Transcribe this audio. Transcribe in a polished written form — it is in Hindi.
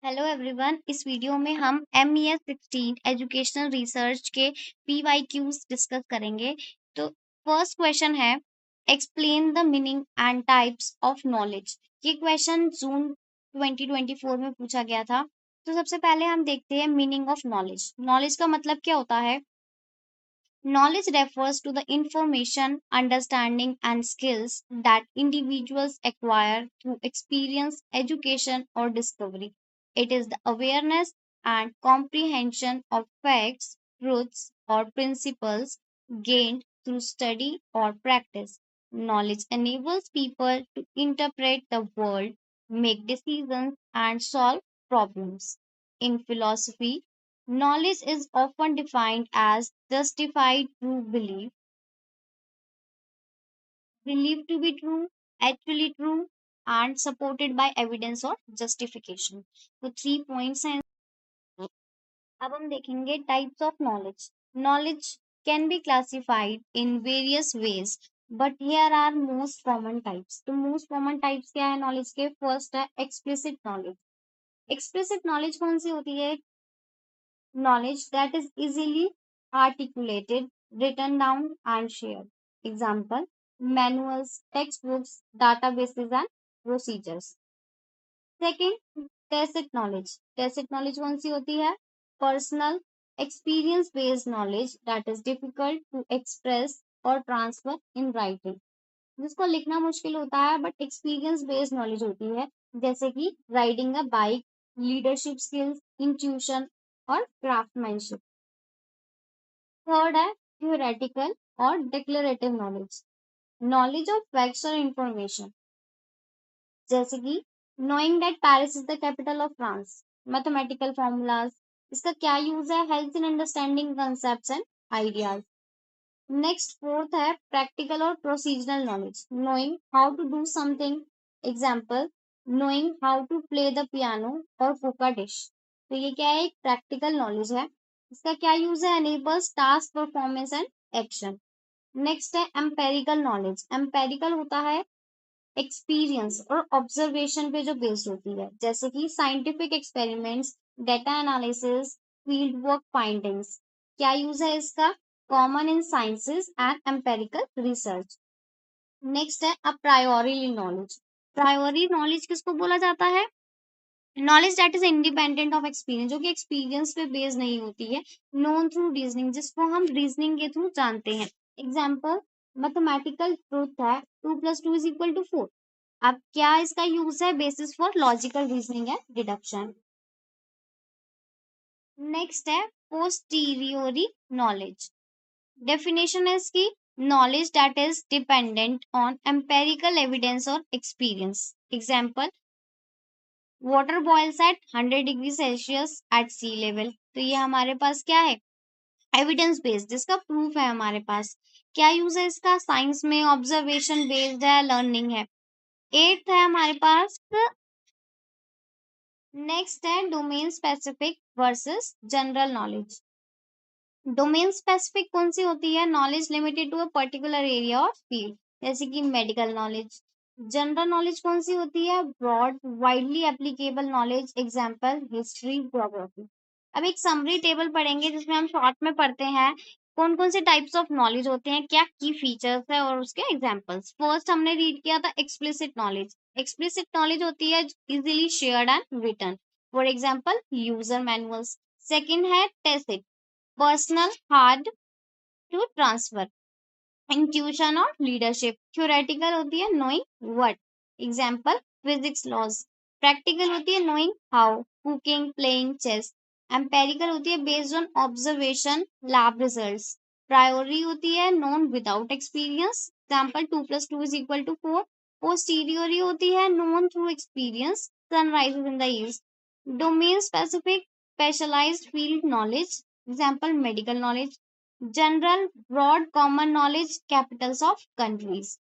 Hello everyone. इस वीडियो में हम MES 16 एजुकेशनल रिसर्च के PYQs डिस्कस करेंगे। तो फर्स्ट क्वेश्चन है, explain the meaning and types of knowledge. ये क्वेश्चन जून 2024 में पूछा गया था। तो सबसे पहले हम देखते हैं मीनिंग ऑफ नॉलेज। नॉलेज का मतलब क्या होता है? Knowledge refers to the information, understanding, and skills that individuals acquire through experience, education, or discovery. It is the awareness and comprehension of facts, truths, or principles gained through study or practice. Knowledge enables people to interpret the world, make decisions, and solve problems. In philosophy, knowledge is often defined as justified true belief, believed to be true, actually true, and supported by evidence or justification. तो 3 points हैं। अब हम देखेंगे types of knowledge. Knowledge can be classified in various ways, but here are most common types. तो मोस्ट कॉमन टाइप्स क्या है नॉलेज के? फर्स्ट है एक्सप्लिसिट नॉलेज। एक्सप्लिसिट नॉलेज कौन सी होती है? Knowledge that is easily articulated, written down, and shared. Example, manuals, textbooks, databases, and procedures. Second, tacit knowledge. Tacit knowledge कौन सी होती है? Personal, experience based knowledge that is difficult to express or transfer in writing. जिसको लिखना मुश्किल होता है बट एक्सपीरियंस बेस्ड नॉलेज होती है, जैसे कि riding a bike, leadership skills, intuition और क्राफ्टमैनशिप। थर्ड है थ्योरेटिकल और declarative knowledge. Knowledge of facts और इंफॉर्मेशन, जैसे कि knowing that Paris is the capital of France, mathematical formulas. इसका क्या यूज है? Help in understanding concepts and ideas. Next fourth है प्रैक्टिकल और procedural knowledge. Knowing how to do something, example knowing how to play the piano और कुक अ डिश। तो ये क्या है? एक प्रैक्टिकल नॉलेज है। इसका क्या यूज है? Enables task performance and action. Next है एम्पेरिकल नॉलेज। एम्पेरिकल होता है एक्सपीरियंस और ऑब्जर्वेशन पे जो बेस्ड होती है, जैसे कि scientific experiments, data analysis, field work findings. क्या यूज है इसका? Common in sciences and empirical research. Next है अ प्रायोरी नॉलेज। प्रायोरी नॉलेज किसको बोला जाता है? Knowledge that is independent of experience, जो कि एक्सपीरियंस पे बेस्ड नहीं होती है। नोन थ्रू रीजनिंग, जिसको हम रीजनिंग के थ्रू जानते हैं। एग्जाम्पल, मैथमेटिकल ट्रूथ है 2 + 2 = 4। अब क्या इसका यूज है? Basis for logical reasoning and deduction. Next है पोस्टीरियोरी नॉलेज। डेफिनेशन है इसकी, knowledge that is dependent on empirical evidence और experience. Example, water boils at 100 degree Celsius at sea level. तो ये हमारे पास क्या है? एविडेंस बेस्ड, जिसका प्रूफ है हमारे पास। क्या यूज है इसका? साइंस में ऑब्जर्वेशन बेस्ड है, लर्निंग है। एट्थ है हमारे पास, नेक्स्ट है domain specific versus general knowledge. Domain specific कौन सी होती है? Knowledge limited to a particular area और फील्ड, जैसे कि मेडिकल नॉलेज। जनरल नॉलेज कौन सी होती है? Broad widely applicable knowledge. Example, history, geography. अब एक समरी टेबल पढ़ेंगे जिसमें हम शॉर्ट में पढ़ते हैं कौन कौन से टाइप्स ऑफ नॉलेज होते हैं, क्या की फीचर्स है और उसके एग्जांपल्स। फर्स्ट हमने रीड किया था एक्सप्लिसिट नॉलेज। एक्सप्लिसिट नॉलेज होती है easily shared and written, for example user manuals. Second है tacit, personal, hard to transfer, intuition और लीडरशिप। थ्योरेटिकल होती है knowing what, example physics laws. Practical होती है knowing how, cooking, playing chess. Empirical होती है based on observation, lab results. Priori होती है known without experience, example 2 + 2 = 4। Posteriori होती है known through experience, sunrises in the east. Domain specific, specialised field knowledge, example medical knowledge. General, broad, common knowledge, capitals of countries.